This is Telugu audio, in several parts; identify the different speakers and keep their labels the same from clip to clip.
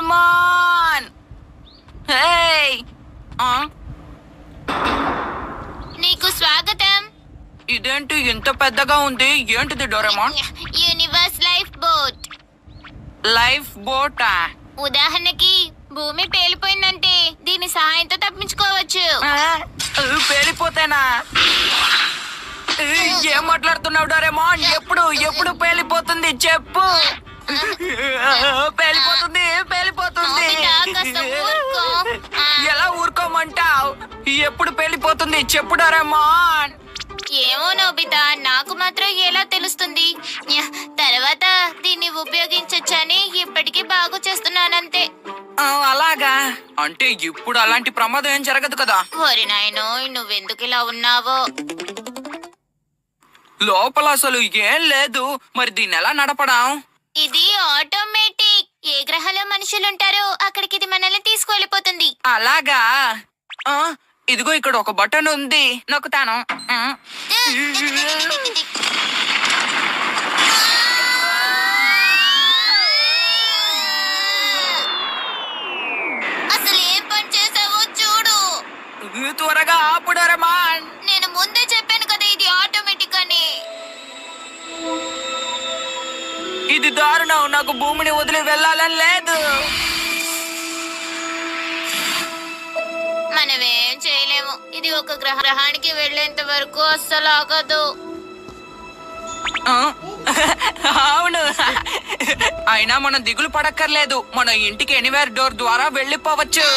Speaker 1: డోరేమాన్! హే!
Speaker 2: నీకు స్వాగతం.
Speaker 1: ఇదేంటి ఇంత పెద్దగా ఉంది? ఏంటిది Doraemon?
Speaker 2: Universe life boat.
Speaker 1: Life బోటా?
Speaker 2: ఉదాహరణకి భూమి పేలిపోయిందంటే దీని సహాయంతో తప్పించుకోవచ్చు.
Speaker 1: పేలిపోతేనా? ఏం మాట్లాడుతున్నావు డోరేమాన్? ఎప్పుడు పేలిపోతుంది చెప్పు. పేలిపోతుంది. ఎలా ఊరుకోమంటావు? ఎప్పుడు పేలిపోతుంది చెప్పు డోరేమాన్.
Speaker 2: ఏమో నోబితా, నాకు మాత్రం ఎలా తెలుస్తుంది? తర్వాత దీన్ని ఉపయోగించొచ్చని ఇప్పటికీ బాగు చేస్తున్నానంతే.
Speaker 1: అలాగా? అంటే ఇప్పుడు అలాంటి ప్రమాదం ఏం జరగదు కదా?
Speaker 2: ఓరి నాయనో, నువ్వెందుకు ఇలా ఉన్నావో.
Speaker 1: లోపల అసలు ఏం లేదు. మరి దీన్ని ఎలా నడపడం?
Speaker 2: ఇది ఆటోమేటిక్. ఏ గ్రహంలో మనుషులుంటారో అక్కడికి ఇది మనల్ని తీసుకువెళ్ళిపోతుంది.
Speaker 1: అలాగా? ఇదిగో ఇక్కడ ఒక బటన్ ఉంది, నొక్కుతాను.
Speaker 2: అసలు ఏం పని చేసావో చూడు.
Speaker 1: త్వరగా ఆపు డోరేమాన్.
Speaker 2: నేను ముందే చెప్పాను కదా ఇది ఆటోమేటిక్ అని.
Speaker 1: ఇది దారుణం. నాకు భూమిని వదిలి వెళ్ళాలని లేదు.
Speaker 2: మనమేం చేయలేము. ఇది ఒక గ్రహానికి వెళ్లేంత వరకు అస్సలు ఆగదు.
Speaker 1: అవును. అయినా మనం దిగులు పడక్కర్లేదు. మన ఇంటికి ఎనీవేర్ డోర్ ద్వారా వెళ్ళిపోవచ్చు.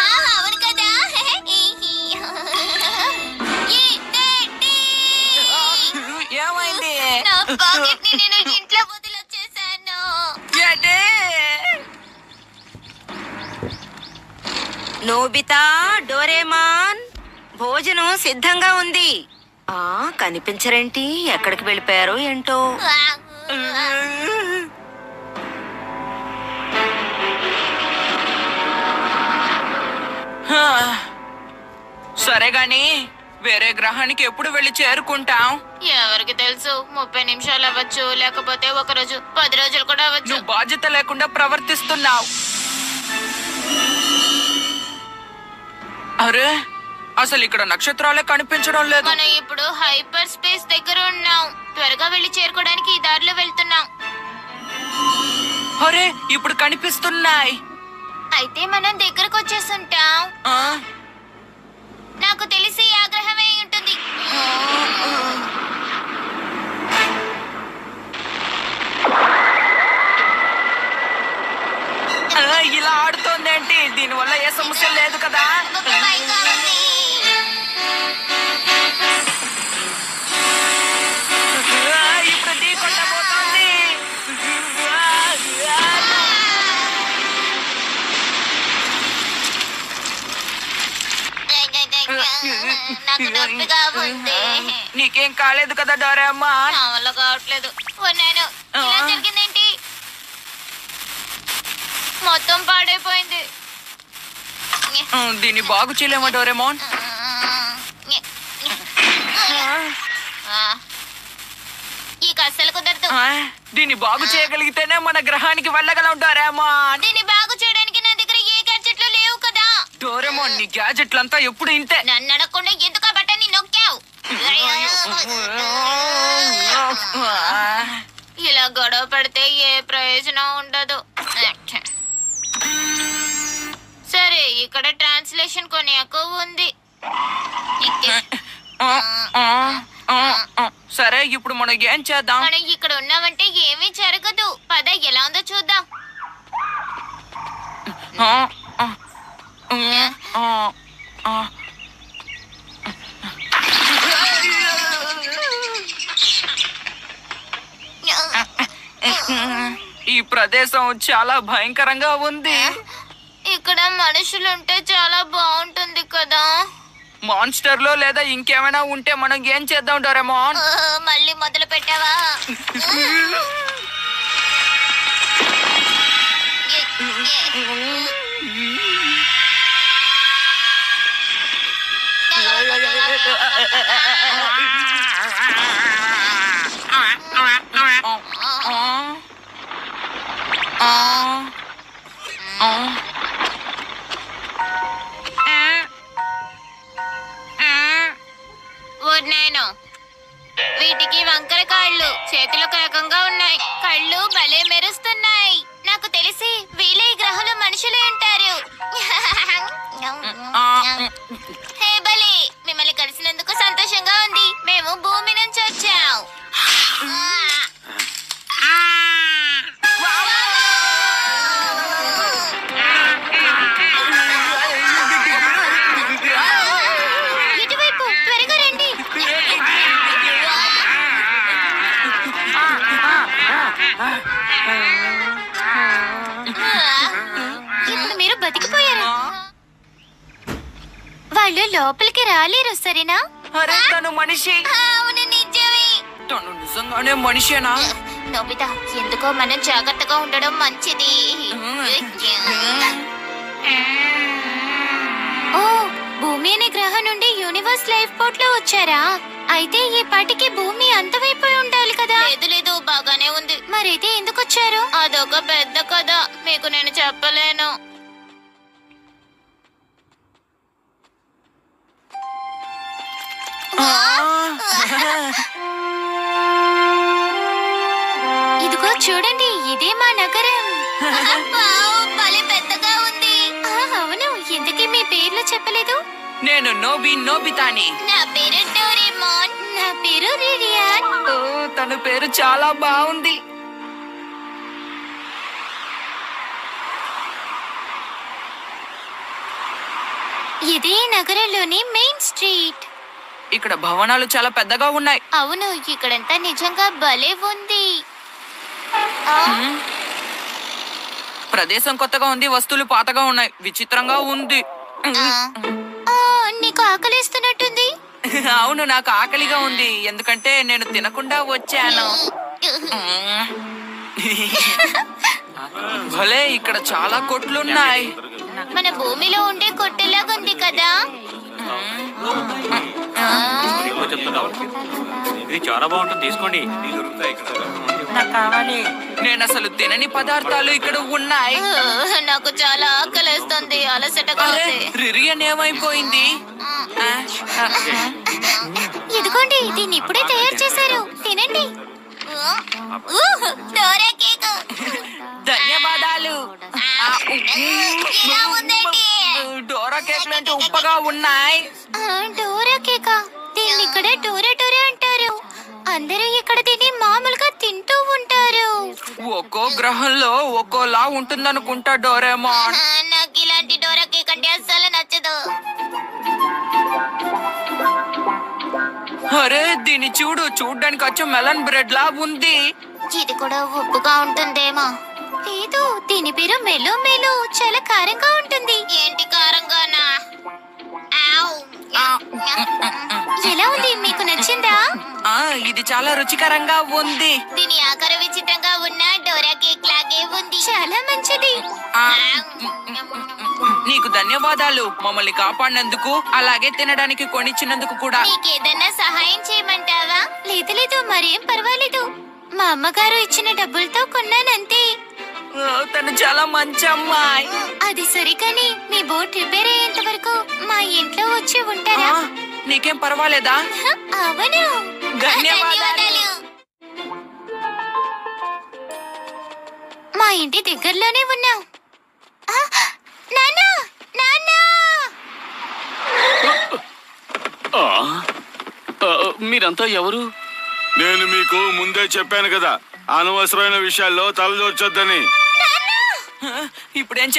Speaker 2: అవును కదా.
Speaker 1: ఏమైంది?
Speaker 2: నా పాకెట్ ని నేను ఇంట్లో వదిలొచ్చేసాను.
Speaker 3: నోబితా, డోరేమాన్, భోజనం సిద్ధంగా ఉంది. కనిపించరేంటి? ఎక్కడికి వెళ్ళిపోయారో ఏంటో.
Speaker 1: సరే గాని వేరే గ్రహానికి ఎప్పుడు వెళ్ళి చేరుకుంటాం?
Speaker 2: ఎవరికి తెలుసు? 30 నిమిషాలు అవ్వచ్చు, లేకపోతే 1 రోజు, 10 రోజులు కూడా అవ్వచ్చు.
Speaker 1: నువ్వు బాధ్యత లేకుండా ప్రవర్తిస్తున్నావు. అరే, అసలు ఇక్కడ నక్షత్రాలే కనిపించడం లేదు.
Speaker 2: మనం ఇప్పుడు హైపర్ స్పేస్ దగ్గర ఉన్నాం. త్వరగా వెళ్లి చేరుకోవడానికి ఈ దారిలో వెళ్తున్నాం.
Speaker 1: అరే, ఇప్పుడు కనిపిస్తున్నాయి.
Speaker 2: అయితే మనం దగ్గరకు వచ్చేస్తుంటాం. నాకు తెలిసి ఆ గ్రహమే ఉంటుంది.
Speaker 1: ఇలా ఆడుతోందేంటి? దీనివల్ల ఏ సమస్య లేదు కదా? ఇప్పుడు ఢీ కొట్టబోతోంది.
Speaker 2: నాకు నొప్పిగా ఉంది.
Speaker 1: నీకేం కాలేదు కదా డోరేమాన్?
Speaker 2: నా వల్ల కావట్లేదు. నేను ఇలా జరిగిందేంటి? మొత్తం పాడైపోయింది.
Speaker 1: దీన్ని బాగు చేయలేమా డోరేమాన్?
Speaker 2: ఇక అస్సలు కుదరదు.
Speaker 1: దీన్ని బాగు చేయగలిగితేనే మన గ్రహానికి వెళ్ళగలం డోరేమాన్.
Speaker 2: దీన్ని బాగు చేయడానికి నా దగ్గర ఏ గ్యాడ్జెట్లు లేవు కదా.
Speaker 1: డోరేమాన్, నీ గ్యాడ్జెట్లంతా ఎప్పుడు ఇంతే.
Speaker 2: నన్ను అడగకుండా ఎందుకు ఆ బటన్ని నొక్కావు? ఇలా గొడవ పడితే ఏ ప్రయోజనం ఉండదు. సరే, ఇక్కడ ట్రాన్స్లేషన్ కొనియాకు ఉంది.
Speaker 1: సరే, ఇప్పుడు మనం ఏం చేద్దాం?
Speaker 2: మనం ఇక్కడ ఉన్నామంటే ఏమీ జరగదు. పద, ఎలా ఉందో చూద్దాం.
Speaker 1: ఈ ప్రదేశం చాలా భయంకరంగా ఉంది.
Speaker 2: ఇక్కడ మనుషులుంటే చాలా బాగుంటుంది కదా.
Speaker 1: మాన్స్టర్లో లేదా ఇంకేమైనా ఉంటే మనం ఏం చేద్దాం డోరేమాన్?
Speaker 2: మళ్ళీ మొదలు పెట్టావా? నేను. వీటికి వంకర కాళ్ళు, చేతులు ఒక రకంగా ఉన్నాయి, కళ్ళు భలే మెరుస్తున్నాయి. నాకు తెలిసి వీళ్ళే ఈ గ్రహంలో మనుషులే ఉంటారు. హే బలి, మిమ్మల్ని కలిసినందుకు సంతోషంగా ఉంది. మేము భూమి నుంచి వచ్చాం. ఇటువైపు త్వరగా రండి. ఇప్పుడు మీరు బతికిపోయారు. వాళ్ళు లోపలికి రాలేరు, సరేనా?
Speaker 1: అరే తను మనిషి.
Speaker 2: అవును, నిజమే.
Speaker 1: తను నిజంగానే మనిషేనా?
Speaker 2: నోబితా, ఎందుకో మనం జాగ్రత్తగా ఉండడం మంచిది. ఓ, భూమి అనే గ్రహం నుండి యూనివర్స్ లైఫ్ బోట్ లో వచ్చారా? అయితే ఈ పాటికి భూమి అంతమైపోయి ఉండాలి కదా? లేదు లేదు, బాగానే ఉంది. మరైతే ఎందుకు వచ్చారు? అదొక పెద్ద కథ, మీకు నేను చెప్పలేను. ఇదిగో చూడండి, ఇదే మా నగరం. భలే పెద్దగా ఉంది. అవును, ఎందుకే మీ పేర్లు చెప్పలేదు?
Speaker 1: నేను నోబితాని.
Speaker 2: నా పేరు డోరేమోన్. నా పేరు రిడియాన్.
Speaker 1: ఓ, తన పేరు చాలా బాగుంది.
Speaker 2: ఇదే నగరంలోని మెయిన్ స్ట్రీట్.
Speaker 1: ఇక్కడ భవనాలు చాలా పెద్దగా ఉన్నాయి.
Speaker 2: అవును, ఇక్కడంతా నిజంగా భలే ఉంది.
Speaker 1: ప్రదేశం కొత్తగా ఉంది, వస్తువులు పాతగా ఉన్నాయి, విచిత్రంగా ఉంది.
Speaker 2: నీకు ఆకలిస్తున్నట్టుంది.
Speaker 1: అవును, నాకు ఆకలిగా ఉంది, ఎందుకంటే నేను తినకుండా వచ్చాను. భలే, ఇక్కడ చాలా కొట్లున్నాయి.
Speaker 2: మన భూమిలో ఉండే కొట్టెలాగుంది కదా?
Speaker 4: ఇది చాలా బాగుంటుంది, తీసుకోండి.
Speaker 1: నేను అసలు తినని పదార్థాలు ఇక్కడ ఉన్నాయి.
Speaker 2: నాకు చాలా ఆకలిస్తుంది, అలసటగా ఉంది.
Speaker 1: రిరియన్ ఏమైపోయింది?
Speaker 2: ఇదిగోండి, దీన్ని ఇప్పుడే తయారు చేశారు, తినండి.
Speaker 1: ధన్యవాదాలు. డోరా కేక్లు అంటే ఉప్పగా ఉన్నాయి.
Speaker 2: డోరా కేకా? దీన్ని ఇక్కడ డోరా డోరా అంటారు. అందరూ ఇక్కడ తిని మామూలుగా తింటూ ఉంటారు.
Speaker 1: ఒక్కో గ్రహంలో ఒక్కోలా ఉంటుందనుకుంటా డోరేమోన్.
Speaker 2: నాకు ఇలాంటి డోరా కేక్ అంటే అస్సలు నచ్చదు.
Speaker 1: అరే, దీన్ని చూడ్డానికి వచ్చే మెలన్ బ్రెడ్ లా ఉంది.
Speaker 2: ఇది కూడా ఉప్పుగా ఉంటుందేమో. లేదు, దీని పేరు మెలో మెలో. చాలా కారంగా ఉంటుంది. ఏంటి కారంగానా? ఎలా ఉంది, మీకు నచ్చిందా?
Speaker 1: ఇది చాలా రుచికరంగా ఉంది.
Speaker 2: దీని ఆకారం విచిత్రంగా ఉన్న డోరా కేక్ లాగే ఉంది. చాలా మంచిది.
Speaker 1: నీకు ధన్యవాదాలు, మమ్మల్ని కాపాడినందుకు, అలాగే తినడానికి కొనిచ్చినందుకు కూడా.
Speaker 2: నీకేదన్నా సహాయం చేయమంటావా? లేదు లేదు, మరేం పర్వాలేదు. మా అమ్మగారు ఇచ్చిన డబ్బులతో కొన్నానంతే.
Speaker 1: తను చాలా మంచి అమ్మాయి.
Speaker 2: అది సరే, కానీ మీ బోట్ రిపేర్ అయ్యేంత వరకు మా ఇంట్లో వచ్చి ఉంటారా?
Speaker 1: నీకేం పర్వాలేదా?
Speaker 2: అవును,
Speaker 1: ధన్యవాదాలు.
Speaker 2: మా ఇంటి దగ్గరలోనే ఉన్నాం. నాన్నా, నాన్నా!
Speaker 4: మీరంతా ఎవరు?
Speaker 5: నేను మీకు ముందే చెప్పాను కదా, అనవసరమైన విషయాల్లో తలదూర్చొద్దని.
Speaker 1: ఇప్పుడేం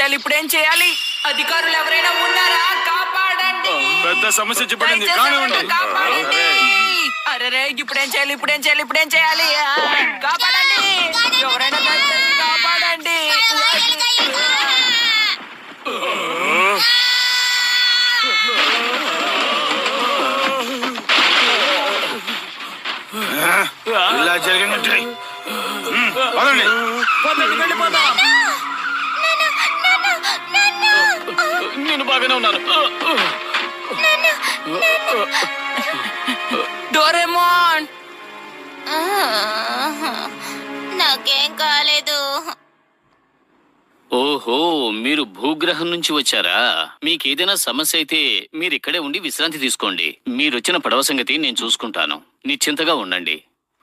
Speaker 1: చేయాలి? అధికారులు ఎవరైనా ఉన్నారా? కాపాడండి.
Speaker 5: పెద్ద సమస్య చెప్పండి.
Speaker 1: కాపాడండి. అరే, ఇప్పుడేం చేయాలి? కాపాడండి. ఎవరైనా కాపాడండి.
Speaker 5: ఇలా జరిగినట్టు
Speaker 4: నేను బాగానే ఉన్నాను.
Speaker 1: డోరేమోన్,
Speaker 2: నాకేం కాలేదు.
Speaker 4: ఓహో, మీరు భూగ్రహం నుంచి వచ్చారా? మీకేదైనా సమస్య అయితే మీరిక్కడే ఉండి విశ్రాంతి తీసుకోండి. మీరొచ్చిన పడవ సంగతి నేను చూసుకుంటాను. నిశ్చింతగా ఉండండి.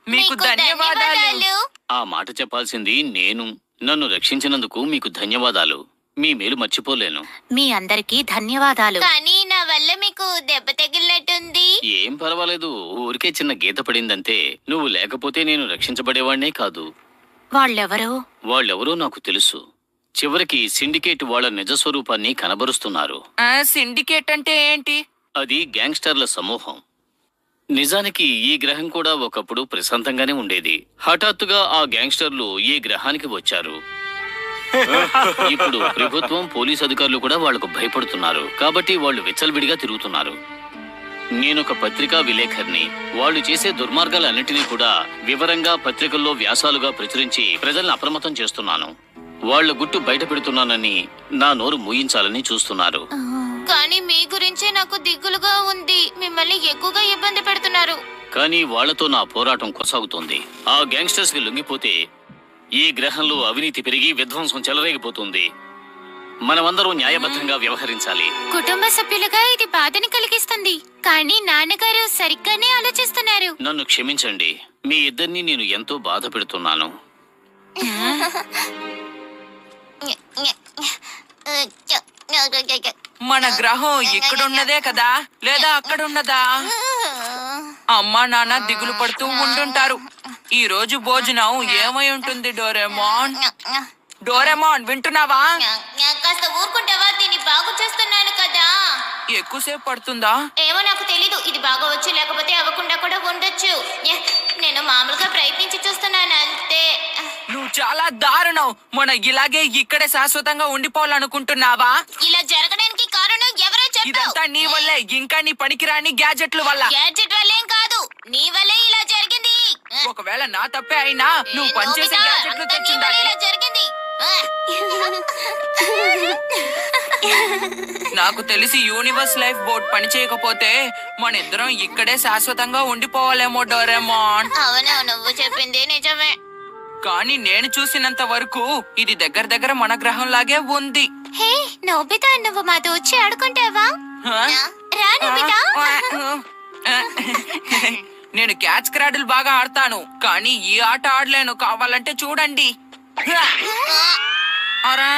Speaker 1: మీకు ధన్యవాదాలు.
Speaker 4: ఆ మాట చెప్పాల్సింది నేను. నన్ను రక్షించినందుకు మీకు ధన్యవాదాలు. మీ మేలు మర్చిపోలేను.
Speaker 2: మీ అందరికీ ధన్యవాదాలు. కానీ నా వల్ల మీకు దెబ్బ తగిలినట్టుంది.
Speaker 4: ఏం పర్వాలేదు, ఊరికే చిన్న గీత పడిందంతే. నువ్వు లేకపోతే నేను రక్షించబడేవాణ్ణే కాదు. వాళ్ళెవరో నాకు తెలుసు. చివరికి సిండికేట్ వాళ్ళ నిజస్వరూపాన్ని కనబరుస్తున్నారు.
Speaker 1: సిండికేట్ అంటే ఏంటి?
Speaker 4: అది గ్యాంగ్స్టర్ల సమూహం. నిజానికి ఈ గ్రహం కూడా ఒకప్పుడు ప్రశాంతంగానే ఉండేది. హఠాత్తుగా ఆ గ్యాంగ్స్టర్లు ఈ గ్రహానికి వచ్చారు. ఇప్పుడు ప్రభుత్వం, పోలీస్ అధికారులు కూడా వాళ్లకు భయపడుతున్నారు. కాబట్టి వాళ్ళు విచ్చలవిడిగా తిరుగుతున్నారు. నేనొక పత్రికా విలేకరిని. వాళ్ళు చేసే దుర్మార్గాలన్నిటినీ కూడా వివరంగా పత్రికల్లో వ్యాసాలుగా ప్రచురించి ప్రజల్ని అప్రమత్తం చేస్తున్నాను. వాళ్ల గుట్టు బయట పెడుతున్నానని నా నోరు మూయించాలని చూస్తున్నారు.
Speaker 2: కానీ మీ గురించే నాకు దిగులుగా ఉంది. మిమ్మల్ని ఎక్కువగా ఇబ్బంది పెడుతున్నారు.
Speaker 4: కానీ వాళ్లతో నా పోరాటం కొనసాగుతోంది. ఆ గ్యాంగ్స్టర్స్ కి లొంగిపోతే ఈ గ్రహంలో అవినీతి పెరిగి విధ్వంసం చెలరేగిపోతుంది. మనమందరం న్యాయబద్ధంగా వ్యవహరించాలి.
Speaker 2: కుటుంబ సభ్యులుగా ఇది బాధని కలిగిస్తుంది. కానీ నాన్నగారు సరిగ్గానే ఆలోచిస్తున్నారు.
Speaker 4: నన్ను క్షమించండి. మీ ఇద్దరిని నేను ఎంతో బాధ పెడుతున్నాను.
Speaker 1: మన గ్రహం ఇక్కడున్నదే కదా, లేదా అక్కడున్నదా? అమ్మా నాన్న దిగులు పడుతూ ఉంటుంటారు. ఈ రోజు భోజనం ఏమై ఉంటుంది డోరేమాన్? డోరేమాన్, వింటున్నావా?
Speaker 2: కాస్త ఊరుకుంటావా? దీన్ని బాగు చేస్తున్నాను కదా.
Speaker 1: ఎక్కువసేపు పడుతుందా?
Speaker 2: ఏమో నాకు తెలీదు. ఇది బాగా వచ్చు, లేకపోతే అవ్వకుండా కూడా ఉండొచ్చు. నేను మామూలుగా ప్రయత్నించి చూస్తున్నాను అంతే.
Speaker 1: నువ్వు చాలా దారుణం. మనం ఇలాగే ఇక్కడే శాశ్వతంగా ఉండిపోవాలనుకుంటున్నావా?
Speaker 2: ఇలా జరగడానికి కారణం ఎవరో చెప్పు.
Speaker 1: ఇదంతా నీ వల్లే, ఇంకా నీ పనికిరాని గ్యాజెట్ల వల్ల.
Speaker 2: గ్యాడ్జెట్ వల్లేం కాదు, నీ వల్లే ఇలా జరిగింది.
Speaker 1: ఒకవేళ నా తప్పే అయినా నువ్వు పనిచేసే గ్యాజెట్లు తెచ్చిండాలి.
Speaker 2: ఇలా జరిగింది.
Speaker 1: నాకు తెలిసి యూనివర్స్ లైఫ్ బోట్ పని చేయకపోతే మన ఇద్దరం ఇక్కడే శాశ్వతంగా ఉండిపోవాలేమో డోరేమాన్.
Speaker 2: అవును, నువ్వు చెప్పింది నిజమే.
Speaker 1: కానీ నేను చూసినంత వరకు ఇది దగ్గర దగ్గర మన గ్రహం లాగే ఉంది.
Speaker 2: హే నోబితా, నువ్వు మాతో వచ్చి ఆడుకుంటావా? రా నోబితా.
Speaker 1: నేను క్యాచ్ క్రాడిల్ బాగా ఆడతాను, కానీ ఈ ఆట ఆడలేను. కావాలంటే చూడండి. అరా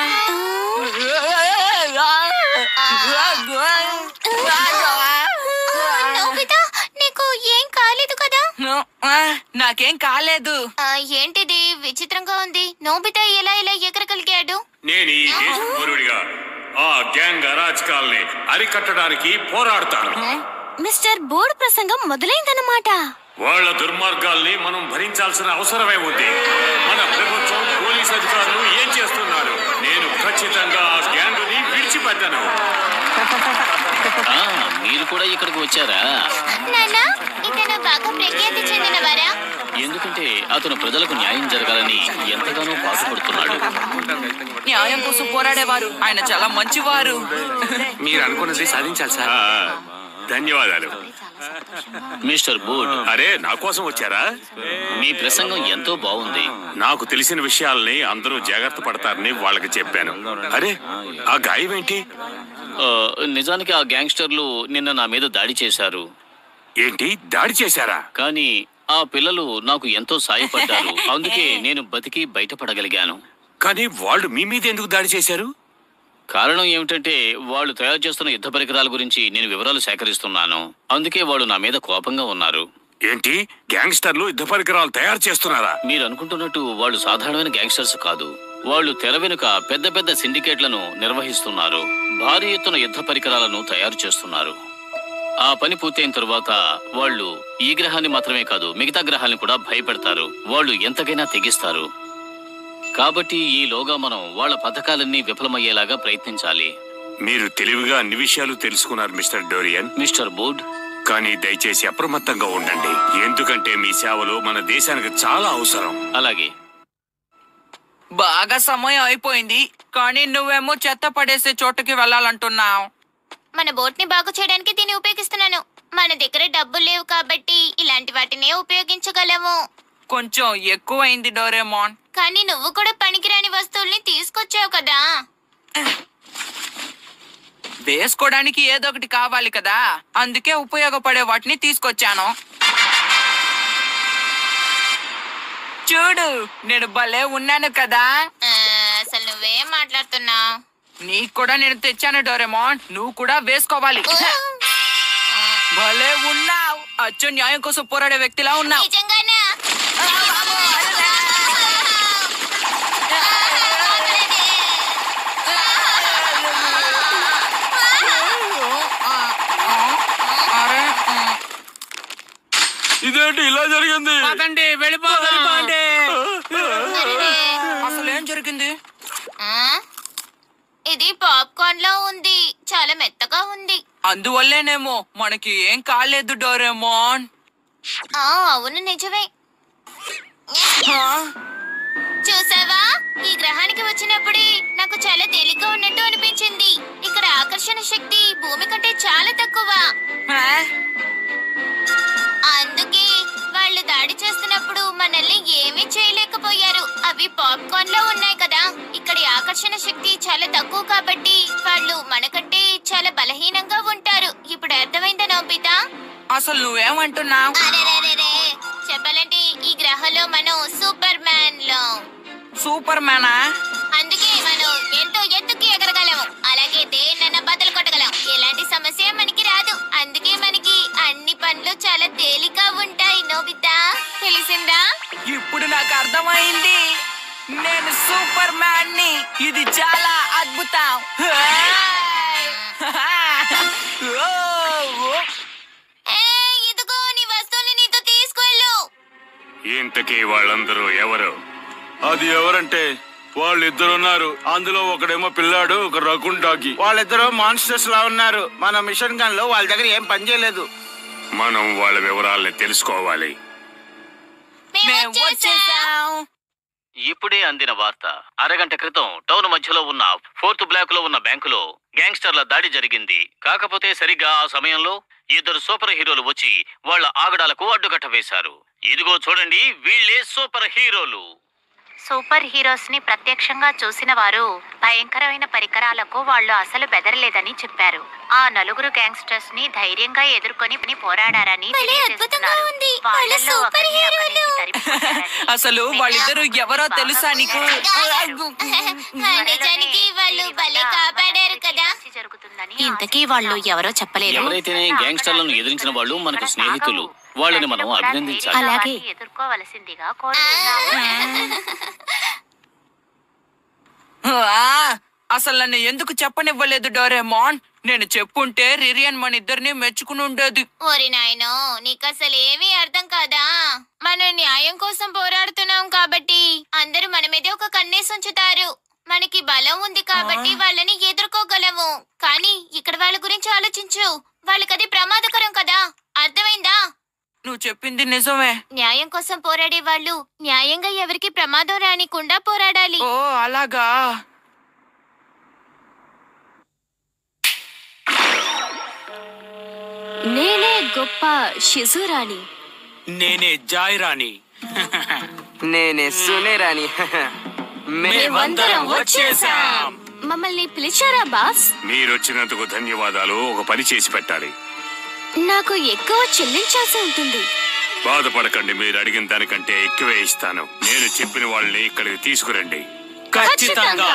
Speaker 2: నోబితా, నీకు ఏం కాలేదు కదా?
Speaker 1: నాకేం కాలేదు.
Speaker 2: ఏంటిది విచిత్రంగా ఉంది. నోబితా ఎలా ఇలా ఎగరగలిగాడు?
Speaker 5: నేను ఈ దేశ పౌరుడిగా ఆ గ్యాంగ్ అరాచకాల్ని అరికట్టడానికి పోరాడతాను.
Speaker 2: మిస్టర్ బోర్డ్ ప్రసంగం మొదలైందన్నమాట.
Speaker 5: వాళ్ళ దుర్మార్గాల్ని మనం భరించాల్సిన అవసరమే ఉంది. మన ప్రభుత్వం, పోలీస్ అధికారులు ఏం చేస్తున్నారు? నేను ఖచ్చితంగా ఆ గ్యాంగ్ని విడిచిపెట్టను.
Speaker 4: మీరు కూడా ఇక్కడికి వచ్చారా?
Speaker 2: నాన్న, ఇతను బాగా ప్రఖ్యాతి చెందినవారా?
Speaker 4: ఎందుకంటే అతను ప్రజలకు న్యాయం జరగాలని ఎంతగానో బాధపడుతున్నాడు.
Speaker 1: న్యాయం కోసం పోరాడేవారు. ఆయన చాలా మంచివారు.
Speaker 5: మీరు అనుకున్నది సాధించాలి సార్. ధన్యవాదాలు
Speaker 4: మిస్టర్ బోర్డ్.
Speaker 5: అరే, నా కోసం వచ్చారా?
Speaker 4: మీ ప్రసంగం ఎంతో బాగుంది.
Speaker 5: నాకు తెలిసిన విషయాల్ని అందరూ జాగ్రత్త పడతారని వాళ్ళకి చెప్పాను. అరే, ఆ గాయం ఏంటి?
Speaker 4: నిజానికి ఆ గ్యాంగ్స్టర్లు నిన్న నా మీద దాడి చేశారు.
Speaker 5: ఏంటి, దాడి చేశారా?
Speaker 4: కానీ ఆ పిల్లలు నాకు ఎంతో సాయపడ్డారు. అందుకే నేను బతికి బయటపడగలిగాను.
Speaker 5: కానీ వాళ్ళు మీ మీద ఎందుకు దాడి చేశారు?
Speaker 4: కారణం ఏమిటంటే వాళ్ళు తయారు చేస్తున్న యుద్ధ పరికరాల గురించి నేను వివరాలు సేకరిస్తున్నాను. అందుకే వాళ్ళు నా మీద కోపంగా ఉన్నారు.
Speaker 5: ఏంటి, గ్యాంగ్స్టర్లు యుద్ధ పరికరాలు తయారు చేస్తున్నారా?
Speaker 4: మీరు అనుకుంటున్నట్టు వాళ్ళు సాధారణమైన గ్యాంగ్స్టర్స్ కాదు. వాళ్ళు తెర వెనుక పెద్ద పెద్ద సిండికేట్లను నిర్వహిస్తున్నారు. భారీ ఎత్తున యుద్ధ పరికరాలను తయారు చేస్తున్నారు. ఆ పని పూర్తయిన తరువాత వాళ్ళు ఈ గ్రహాన్ని మాత్రమే కాదు, మిగతా గ్రహాలను కూడా భయపెడతారు. వాళ్ళు ఎంతకైనా తెగిస్తారు. కాబట్టి ఈలోగా మనం వాళ్ళ పథకాలన్నీ విఫలమయ్యేలాగా ప్రయత్నించాలి.
Speaker 5: మీరు తెలివిగా అన్ని విషయాలు తెలుసుకున్నారు మిస్టర్ డోరియన్.
Speaker 4: మిస్టర్ బోర్డ్,
Speaker 5: కానీ దయచేసి అప్రమత్తంగా ఉండండి. ఎందుకంటే మీ సేవలు మన దేశానికి చాలా అవసరం.
Speaker 4: అలాగే.
Speaker 1: బాగా సమయం అయిపోయింది, కానీ నువ్వేమో చెత్త పడేసే చోటుకి వెళ్ళాలంటున్నావు.
Speaker 2: మన బోట్ ని బాగు చేయడానికి దీన్ని ఉపయోగిస్తున్నాను. మన దగ్గర డబ్బులు లేవు కాబట్టి ఇలాంటి వాటినే ఉపయోగించగలము.
Speaker 1: కొంచెం ఎక్కువైంది డోరేమాన్.
Speaker 2: కానీ నువ్వు కూడా పనికిరాని వస్తువుల్ని తీసుకొచ్చావు కదా.
Speaker 1: వేసుకోవడానికి ఏదో ఒకటి కావాలి కదా, అందుకే ఉపయోగపడే వాటిని తీసుకొచ్చాను. చూడు, నేను భలే ఉన్నాను కదా.
Speaker 2: అసలు నువ్వేం మాట్లాడుతున్నావు?
Speaker 1: నీకు కూడా నేను తెచ్చాను డోరేమాన్, నువ్వు కూడా వేసుకోవాలి. భలే ఉన్నావు, అచ్చో న్యాయం కోసం పోరాడే వ్యక్తిలా ఉన్నావు.
Speaker 2: నిజంగానా?
Speaker 6: ఇదేంటి ఇలా జరిగింది?
Speaker 1: అసలు ఏం జరిగింది?
Speaker 2: ఇది పాప్కార్న్ లో ఉంది, చాలా మెత్తగా ఉంది.
Speaker 1: అందువల్లేనేమో మనకి ఏం కాలేదు డోరేమాన్.
Speaker 2: అవును, నిజమే. చూసావా, ఈ గ్రహానికి వచ్చినప్పుడే నాకు చాలా తేలిగ్గా ఉన్నట్టు అనిపించింది. ఇక్కడ ఆకర్షణ శక్తి భూమి కంటే చాలా తక్కువ. అందుకే వాళ్ళు దాడి చేస్తున్నప్పుడు మనల్ని ఏమీ చేయలేకపోయారు. అవి పాప్కార్న్ లో ఉన్నాయి కదా, ఇక్కడి ఆకర్షణ శక్తి చాలా తక్కువ కాబట్టి వాళ్ళు మనకంటే చాలా బలహీనంగా ఉంటారు. ఇప్పుడు అర్థమైందా నోబితా?
Speaker 1: అసలు నువ్వేమంటున్నావు?
Speaker 2: చెప్పాలంటే ఈ గ్రహంలో మనం సూపర్ మ్యాన్ లో.
Speaker 1: సూపర్ మ్యానా?
Speaker 2: అందుకే మనం ఎంతో ఎత్తుకి ఎగరగలము, అలాగే దేన్నైనా బద్దలు కొట్టగలం. ఎలాంటి సమస్య మనకి రాదు. అందుకే మనకి అన్ని పనులు చాలా తేలిగ్గా ఉంటాయి. నోబితా, తెలిసిందా?
Speaker 1: ఇప్పుడు నాకు అర్థమైంది. నేను సూపర్ మ్యాన్ ని. ఇది చాలా అద్భుతం.
Speaker 2: ఇదిగో నీ వస్తువుని నీతో తీసుకెళ్ళు.
Speaker 5: ఇంతకీ వాళ్ళందరూ ఎవరు?
Speaker 6: అది ఎవరంటే వాళ్ళిద్దరున్నారు. అందులో ఒకడేమో పిల్లాడు, ఒక రకున్ డాగి. వాళ్ళిద్దరు మాన్స్టర్స్ లా ఉన్నారు. మన మిషన్ గన్ లో వాళ్ళ దగ్గర ఏం పని చేయలేదు.
Speaker 5: మనం వాళ్ళ వివరాల్ని తెలుసుకోవాలి.
Speaker 1: మేము వచ్చేసాం.
Speaker 4: ఇప్పుడే అందిన వార్త. అరగంట క్రితం టౌన్ మధ్యలో ఉన్న 4th బ్లాక్ లో ఉన్న బ్యాంకులో గ్యాంగ్స్టర్ల దాడి జరిగింది. కాకపోతే సరిగ్గా ఆ సమయంలో 2 సూపర్ హీరోలు వచ్చి వాళ్ళ ఆగడాలకు అడ్డుకట్ట వేశారు. ఇదిగో చూడండి, వీళ్ళే సూపర్ హీరోలు.
Speaker 7: సూపర్ హీరోస్ ని ప్రత్యక్షంగా చూసిన వారు భయంకరమైన పరికరాలకు వాళ్ళు అసలు బెదరలేదని చెప్పారు. ఆ నలుగురు గ్యాంగ్స్టర్స్ ని ధైర్యంగా ఎదుర్కొని పోరాడారని తెలియజేస్తున్నారు. వాళ్ళల్లో ఒకరిని అక్కడి నుంచి తరిమికొట్టారని.
Speaker 1: అసలు వాళ్ళిద్దరూ ఎవరో తెలుసా నీకు?
Speaker 2: నిజానికి వాళ్ళు భలే కాపాడారు కదా.
Speaker 7: ఇంతకీ వాళ్ళు ఎవరో చెప్పలేదు.
Speaker 4: ఎవరైతేనే గ్యాంగ్స్టర్లను ఎదిరించిన వాళ్ళు మనకు స్నేహితులు. వాళ్ళని మనం అభినందించాలి.
Speaker 7: అలాగే ఎదుర్కోవలసిందిగా కోరుతున్నాము.
Speaker 1: అసలు నన్ను ఎందుకు చెప్పనివ్వలేదు డోరేమాన్? నేను చెప్పుంటే రిరియన్ మన ఇద్దరిని మెచ్చుకుని ఉండేది.
Speaker 2: ఓరి నాయనో, నీకు అసలు ఏమీ అర్థం కాదా? మనం న్యాయం కోసం పోరాడుతున్నాం కాబట్టి అందరూ మన మీద ఒక కన్నేసి ఉంచుతారు. మనకి బలం ఉంది కాబట్టి వాళ్ళని ఎదుర్కోగలము. కానీ ఇక్కడ వాళ్ళ గురించి ఆలోచించు, వాళ్ళకది ప్రమాదకరం కదా. అర్థమైందా?
Speaker 1: నువ్వు చెప్పింది నిజమే.
Speaker 2: న్యాయం కోసం పోరాడే వాళ్ళు న్యాయంగా ఎవరికి ప్రమాదం రానికుండా పోరాడాలి.
Speaker 1: ఓ అలాగా.
Speaker 2: నేనే గొప్ప షిజురాణి.
Speaker 8: నేనే జాయ్ రాణి.
Speaker 9: నేనే సునే రాణి.
Speaker 2: మేమందరం వచ్చేసాం. మమ్మల్ని పిలిచారా బాస్?
Speaker 5: మీరొచ్చినందుకు ధన్యవాదాలు. ఒక పని చేసి పెట్టాలి.
Speaker 2: నాకు ఎక్కువ చెల్లించాల్సి ఉంటుంది.
Speaker 5: బాధపడకండి, మీరు అడిగిన దానికంటే ఎక్కువే ఇస్తాను. నేను చెప్పిన వాళ్ళని ఇక్కడికి తీసుకురండి.
Speaker 8: ఖచ్చితంగా.